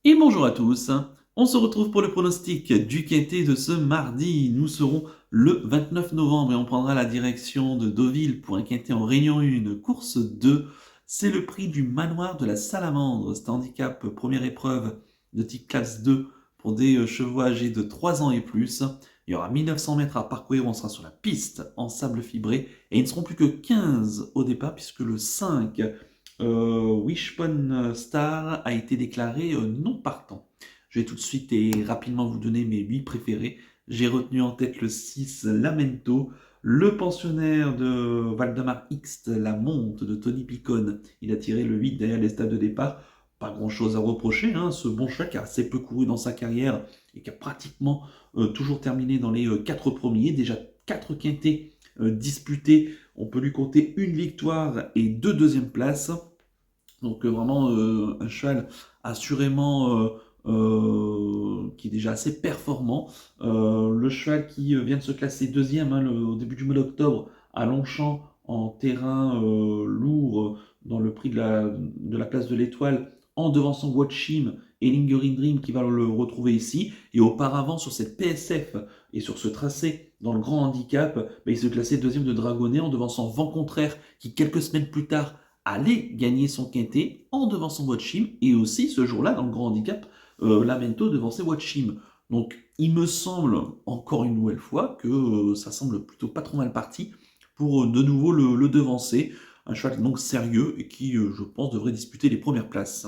Et bonjour à tous, on se retrouve pour le pronostic du quintet de ce mardi. Nous serons le 29 novembre et on prendra la direction de Deauville pour un quintet en Réunion 1, course 2. C'est le prix du manoir de la Salamandre, c'est handicap première épreuve de type classe 2 pour des chevaux âgés de 3 ans et plus. Il y aura 1900 mètres à parcourir, on sera sur la piste en sable fibré et ils ne seront plus que 15 au départ puisque le 5 Wishbone Star a été déclaré non partant. Je vais tout de suite et rapidement vous donner mes 8 préférés. J'ai retenu en tête le 6 Lamento, le pensionnaire de Valdemar X, la monte de Tony Picon. Il a tiré le 8 derrière les stades de départ. Pas grand chose à reprocher, hein. Ce bon cheval qui a assez peu couru dans sa carrière et qui a pratiquement toujours terminé dans les 4 premiers, déjà 4 quintés disputés. On peut lui compter une victoire et 2 deuxièmes places. Donc vraiment un cheval assurément qui est déjà assez performant. Le cheval qui vient de se classer deuxième au début du mois d'octobre à Longchamp en terrain lourd dans le prix de la place de l'Étoile en devançant Watchim et Lingering Dream qui va le retrouver ici. Et auparavant sur cette PSF et sur ce tracé dans le grand handicap, il se classait deuxième de Dragonnet en devançant Vent Contraire qui quelques semaines plus tard allait gagner son quintet en devançant Watchim et aussi ce jour-là dans le grand handicap Lamento devançait Watchim. Donc il me semble encore une nouvelle fois que ça semble plutôt pas trop mal parti pour de nouveau le devancer. Un cheval donc sérieux et qui je pense devrait disputer les premières places.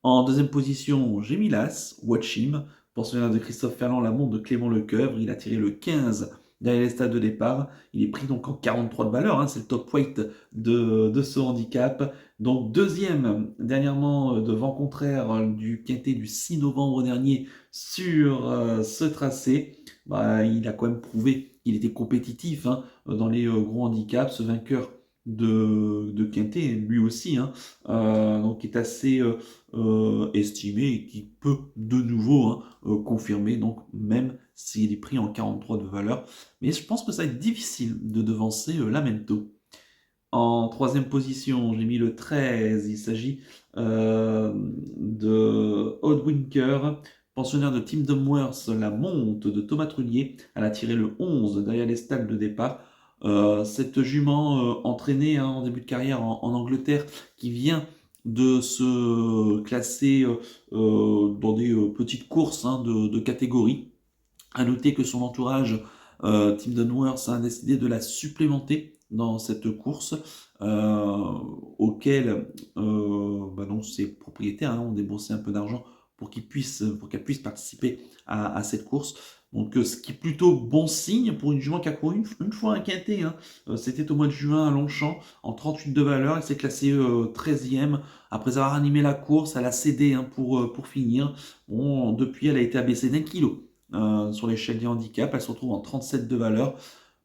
En deuxième position, j'ai mis l'As, Watchim, pensionnaire de Christophe Ferland, la montre de Clément Lecoeuvre. Il a tiré le 15 derrière les stades de départ. Il est pris donc en 43 de valeur, hein, c'est le top weight de ce handicap. Donc deuxième dernièrement de vent contraire du quintet du 6 novembre dernier sur ce tracé. Il a quand même prouvé qu'il était compétitif dans les gros handicaps. Ce vainqueur de quintet, lui aussi, donc est assez estimé et qui peut de nouveau confirmer, donc même s'il est pris en 43 de valeur. Mais je pense que ça va être difficile de devancer Lamento. En troisième position, j'ai mis le 13. Il s'agit de Oddwinker, pensionnaire de Tim Dumworth, la monte de Thomas Trullier. Elle a tiré le 11 derrière les stalles de départ. Cette jument entraînée en début de carrière en Angleterre qui vient de se classer dans des petites courses de catégorie. À noter que son entourage, Tim Dunworth, a décidé de la supplémenter dans cette course, auquel donc ses propriétaires ont déboursé un peu d'argent pour qu'elle puisse participer à cette course. Donc ce qui est plutôt bon signe pour une jument qui a couru une fois un quintet. C'était au mois de juin à Longchamp, en 38 de valeur. Elle s'est classée 13e. Après avoir animé la course, elle a cédé pour finir. Bon, depuis, elle a été abaissée d'1 kilo sur l'échelle des handicaps. Elle se retrouve en 37 de valeur.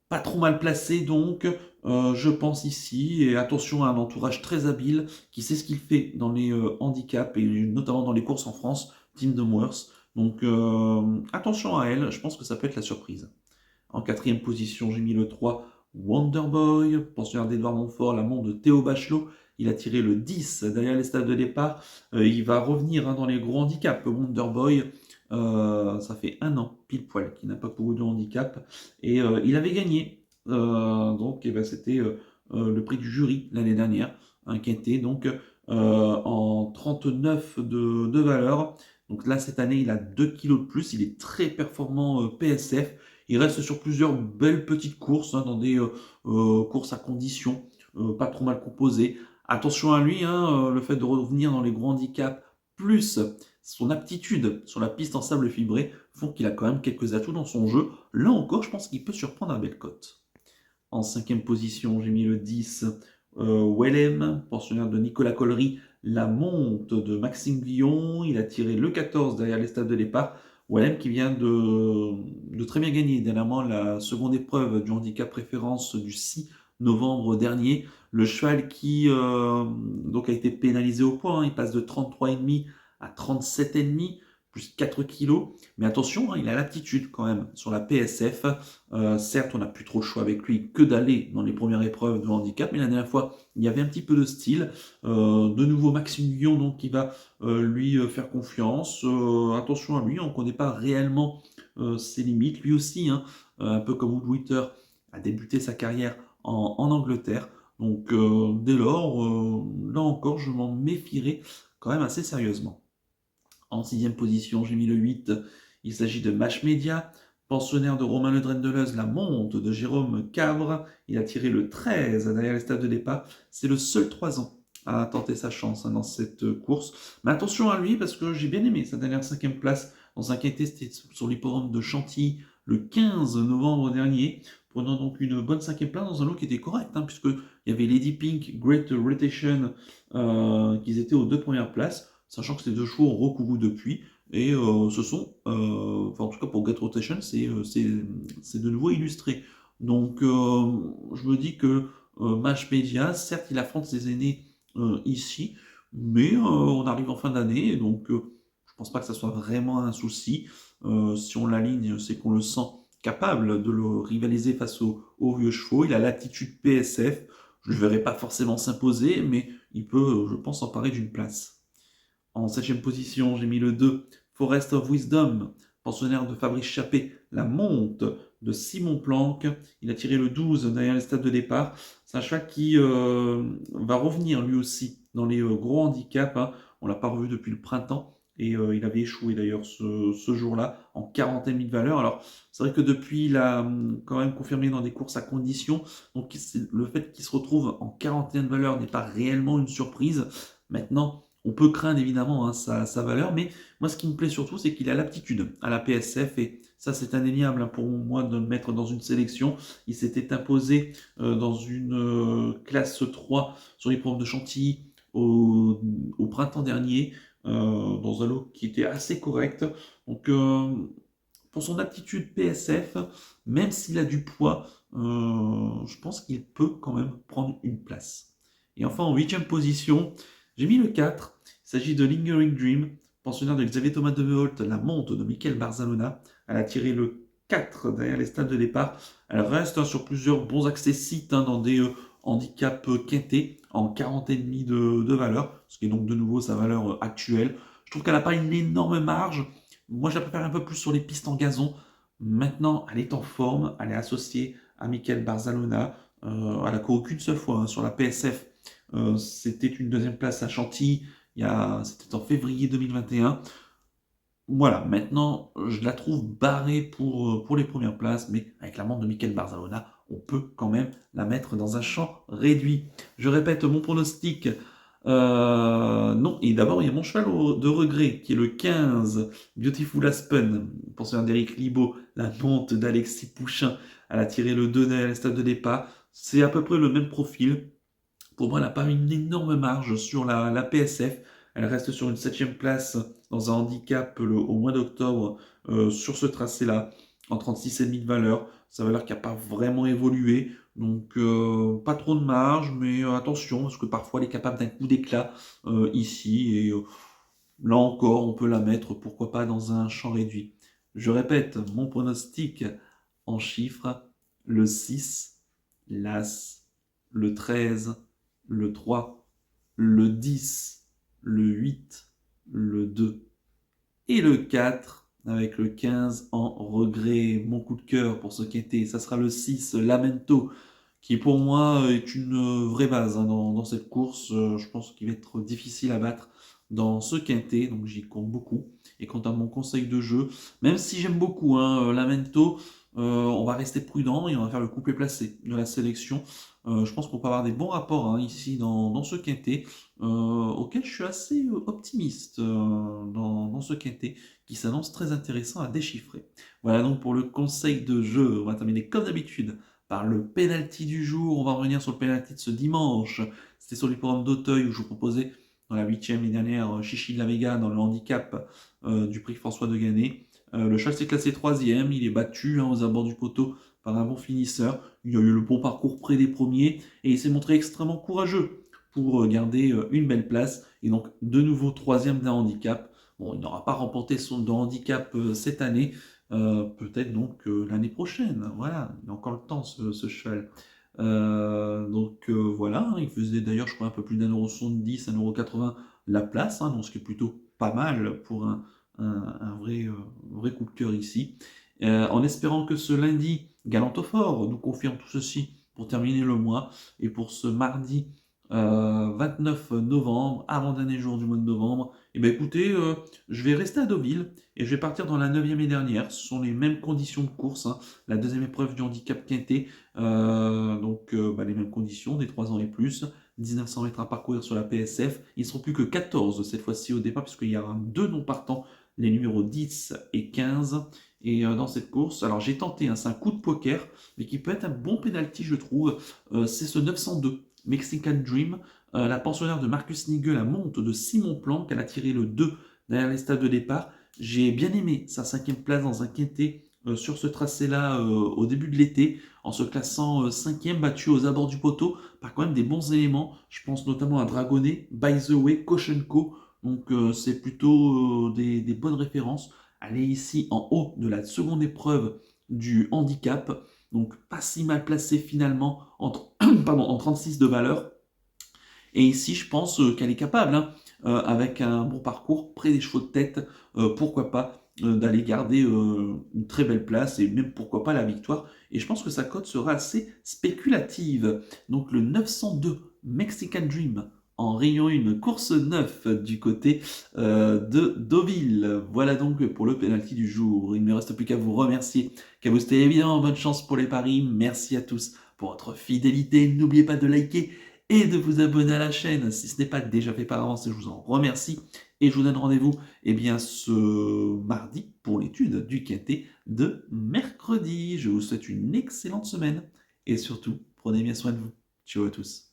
Pas trop mal placée donc, je pense ici. Et attention à un entourage très habile qui sait ce qu'il fait dans les handicaps et notamment dans les courses en France, Tim Dumworth. Donc attention à elle, je pense que ça peut être la surprise. En quatrième position, j'ai mis le 3 Wonderboy, pensionnaire d'Edouard Montfort, l'amant de Théo Bachelot. Il a tiré le 10 derrière les stades de départ. Il va revenir dans les gros handicaps. Wonderboy, ça fait un an, pile poil, qu'il n'a pas couru de handicap. Et il avait gagné. Donc, c'était le prix du jury l'année dernière, un quintet. Donc, en 39 de valeur. Donc là, cette année, il a 2 kilos de plus. Il est très performant PSF. Il reste sur plusieurs belles petites courses, dans des courses à conditions, pas trop mal composées. Attention à lui, le fait de revenir dans les gros handicaps, plus son aptitude sur la piste en sable fibré, font qu'il a quand même quelques atouts dans son jeu. Là encore, je pense qu'il peut surprendre à belle cote. En cinquième position, j'ai mis le 10, Wellem, pensionnaire de Nicolas Collery, la monte de Maxime Guillon. Il a tiré le 14 derrière les stades de départ. Wellem qui vient de très bien gagner dernièrement la seconde épreuve du handicap préférence du 6 novembre dernier. Le cheval qui donc a été pénalisé au point, il passe de 33,5 à 37,5. plus 4 kilos. Mais attention, hein, il a l'aptitude quand même sur la PSF. Certes, on n'a plus trop le choix avec lui que d'aller dans les premières épreuves de handicap, mais la dernière fois, il y avait un petit peu de style. De nouveau, Maxime Guillon, donc, qui va lui faire confiance. Attention à lui, on ne connaît pas réellement ses limites. Lui aussi, hein, un peu comme Woodwitter, a débuté sa carrière en Angleterre. Donc, dès lors, là encore, je m'en méfierai quand même assez sérieusement. En sixième position, j'ai mis le 8. Il s'agit de Mash Media. Pensionnaire de Romain Le Dren de Leuze, la monte de Jérôme Cabre. Il a tiré le 13 derrière les stades de départ. C'est le seul 3 ans à tenter sa chance dans cette course. Mais attention à lui parce que j'ai bien aimé sa dernière 5e place dans un quintet sur l'hippodrome de Chantilly le 15 novembre dernier, prenant donc une bonne 5e place dans un lot qui était correct, hein, puisqu'il y avait Lady Pink, Great Rotation, qui étaient aux 2 premières places, sachant que ces 2 chevaux ont recouru depuis. Et ce sont, enfin en tout cas pour Great Rotation, c'est de nouveau illustré. Donc je me dis que Match Media, certes il affronte ses aînés ici, mais on arrive en fin d'année, donc je pense pas que ça soit vraiment un souci. Si on l'aligne, c'est qu'on le sent capable de le rivaliser face aux vieux chevaux. Il a l'attitude PSF. Je ne le verrai pas forcément s'imposer, mais il peut, je pense, s'emparer d'une place. En 7e position, j'ai mis le 2, Forest of Wisdom, pensionnaire de Fabrice Chappé, la monte de Simon Planck. Il a tiré le 12 derrière les stades de départ. C'est un cheval qui va revenir lui aussi dans les gros handicaps, hein. On ne l'a pas revu depuis le printemps. Et il avait échoué d'ailleurs ce jour-là en 40e de valeur. Alors c'est vrai que depuis il a quand même confirmé dans des courses à condition. Donc le fait qu'il se retrouve en 41 de valeur n'est pas réellement une surprise. Maintenant, on peut craindre évidemment, hein, sa valeur, mais moi ce qui me plaît surtout c'est qu'il a l'aptitude à la PSF et ça c'est indéniable, hein, pour moi de le mettre dans une sélection. Il s'était imposé dans une classe 3 sur les l'hippodrome de Chantilly au printemps dernier, dans un lot qui était assez correct. Donc pour son aptitude PSF, même s'il a du poids, je pense qu'il peut quand même prendre une place. Et enfin en 8e position, j'ai mis le 4. Il s'agit de Lingering Dream, pensionnaire de Xavier Thomas de Meholt, la monte de Michael Barzalona. Elle a tiré le 4 derrière les stades de départ. Elle reste, hein, sur plusieurs bons accessites, hein, dans des handicaps quintés en 40,5 de valeur, ce qui est donc de nouveau sa valeur actuelle. Je trouve qu'elle n'a pas une énorme marge. Moi, je la préfère un peu plus sur les pistes en gazon. Maintenant, elle est en forme. Elle est associée à Michael Barzalona. Elle a couru qu'une seule fois, hein, sur la PSF. C'était une 2e place à Chantilly. C'était en février 2021. Voilà, maintenant, je la trouve barrée pour les premières places, mais avec la montre de Michael Barzalona, on peut quand même la mettre dans un champ réduit. Je répète mon pronostic. Non, et d'abord, il y a mon cheval de regret, qui est le 15, Beautiful Aspen, pensionnaire d'Éric Libaud, la monte d'Alexis Pouchin. Elle a tiré le 2 derrière le stade de départ. C'est à peu près le même profil. Pour moi, elle n'a pas une énorme marge sur la PSF. Elle reste sur une 7e place dans un handicap au mois d'octobre sur ce tracé-là, en 36,5 de valeur. Sa valeur qui n'a pas vraiment évolué. Donc, pas trop de marge, mais attention, parce que parfois elle est capable d'un coup d'éclat ici. Et là encore, on peut la mettre, pourquoi pas, dans un champ réduit. Je répète, mon pronostic en chiffres, le 6, l'As, le 13, le 3, le 10, le 8, le 2 et le 4, avec le 15 en regret. Mon coup de cœur pour ce quintet, ça sera le 6, Lamento, qui pour moi est une vraie base, hein, dans cette course. Je pense qu'il va être difficile à battre dans ce quintet, donc j'y compte beaucoup. Et quant à mon conseil de jeu, même si j'aime beaucoup, hein, Lamento, on va rester prudent et on va faire le couplet placé de la sélection. Je pense qu'on peut avoir des bons rapports, hein, ici dans ce quintet, auquel je suis assez optimiste dans ce quintet, qui s'annonce très intéressant à déchiffrer. Voilà donc pour le conseil de jeu. On va terminer comme d'habitude par le penalty du jour. On va revenir sur le penalty de ce dimanche. C'était sur l'hippodrome d'Auteuil où je vous proposais dans la 8e l'année dernière Chichi de la Vega dans le handicap du prix François de Gannet. Le cheval s'est classé 3e, il est battu, hein, aux abords du poteau par un bon finisseur. Il a eu le bon parcours près des premiers et il s'est montré extrêmement courageux pour garder une belle place. Et donc de nouveau 3e d'un handicap. Bon, il n'aura pas remporté son de handicap cette année, peut-être donc l'année prochaine. Voilà, il a encore le temps ce cheval. Voilà, hein, il faisait d'ailleurs, je crois, un peu plus d'1,70 €, 1,80 € la place, hein, donc ce qui est plutôt pas mal pour un vrai coup de cœur ici. En espérant que ce lundi, Galant au Fort nous confirme tout ceci pour terminer le mois et pour ce mardi 29 novembre, avant-dernier jour du mois de novembre, et ben écoutez, je vais rester à Deauville et je vais partir dans la 9e et dernière. Ce sont les mêmes conditions de course, hein, la deuxième épreuve du handicap quintet, les mêmes conditions, des 3 ans et plus, 1900 mètres à parcourir sur la PSF. Ils ne seront plus que 14 cette fois-ci au départ, puisqu'il y aura deux non partants, les numéros 10 et 15. Et dans cette course, alors j'ai tenté, hein, c'est un coup de poker, mais qui peut être un bon penalty, je trouve. C'est ce 902, Mexican Dream. La pensionnaire de Marcus Nigel, la monte de Simon Planck, elle a tiré le 2 derrière les stades de départ. J'ai bien aimé sa 5e place dans un quintet sur ce tracé-là au début de l'été, en se classant 5e, battu aux abords du poteau par quand même des bons éléments. Je pense notamment à Dragonnet, By the Way, Koshenko. Donc c'est plutôt des bonnes références. Elle est ici en haut de la seconde épreuve du handicap, donc pas si mal placée finalement en 36 de valeur. Et ici, je pense qu'elle est capable, hein, avec un bon parcours, près des chevaux de tête, pourquoi pas, d'aller garder une très belle place et même pourquoi pas la victoire. Et je pense que sa cote sera assez spéculative. Donc le 902 Mexican Dream en rayon 1, course 9 du côté de Deauville. Voilà donc pour le penalty du jour. Il ne me reste plus qu'à vous remercier, qu'à vous souhaiter évidemment bonne chance pour les paris. Merci à tous pour votre fidélité. N'oubliez pas de liker et de vous abonner à la chaîne si ce n'est pas déjà fait par avance, et je vous en remercie. Et je vous donne rendez-vous ce mardi pour l'étude du quintet de mercredi. Je vous souhaite une excellente semaine et surtout, prenez bien soin de vous. Ciao à tous.